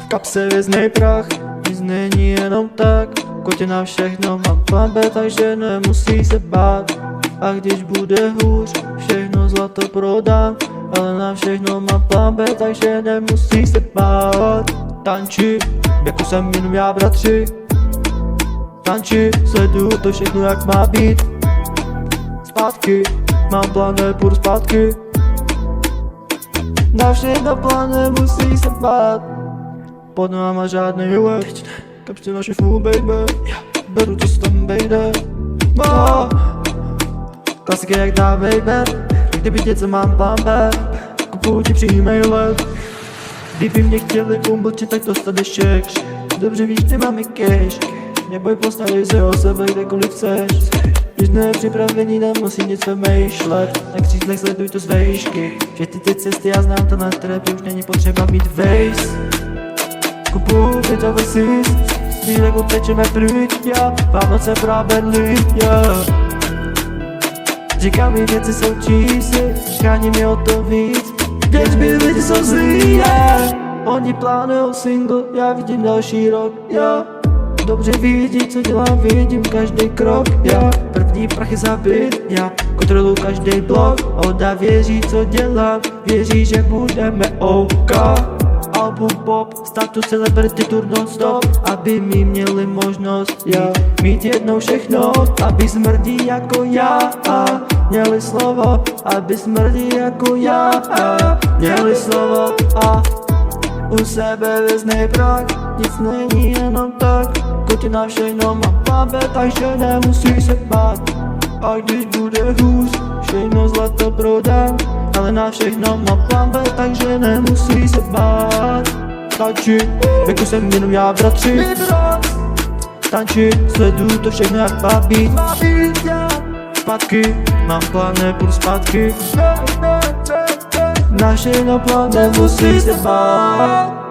kapse věznej prach, nic není jenom tak. Kotě na všechno mám plán B, takže nemusí se bát. A když bude hůř, všechno zlato prodám. Ale na všechno mám plán B, takže nemusí se bát. Tanči, jako jsem jenom já bratři. Tanči, sleduju to všechno jak má být. Zpátky, mám plán B, půjdu zpátky. Na všechno plán nemusí se bát. Pod náma žádnej let, kapři naši full baby. Beru to, co tam bejde. Klasiky jak dá baby. Kdyby něco mám plán B, kupuju ti přímý let. Kdyby mě chtěli umlčet, tak dostaneš šek. Dobře víš, ty máme cash. Neboj, postarej se o sebe kdekoliv chceš. Když nepřipravení, nemusí nic vymýšlet. Na křídlech sleduj to z vejšky. Že ty cesty, já znám to na trepě, už není potřeba mít vejs. Kupuju bytový sist, střílek utečeme pryč, já Vánoce pro Berlín, yeah. Říkám mi věci jsou cheesy, chrání mě o to víc. Věřby lidi jsou zlí, yeah. Oni plánujou single, já vidím další rok, yeah. Dobře vidí, co dělám, vidím každý krok, yeah. První prachy zabit, já kontroluji každý blok. Oda věří, co dělám, věří, že budeme OK. Album pop, status celebrity tour non-stop. Aby mi měli možnost, yeah, mít jednou všechno. Aby smrdí jako já, měli slovo. Aby smrdí jako já, měli slovo. U sebe věznej prach, nic není jenom tak. Kotě na všechno mám plán B, takže nemusí se bát. A když bude hůř, všechno zlato prodám. Ale na všechno mám plán B, takže nemusí se bát. Tanči, jako jsem jenom já bratři. Tanči, sleduju to všechno jak má být. Zpátky, mám plán, nepůjdu zpátky. Na všechno plán, nemusí se bát.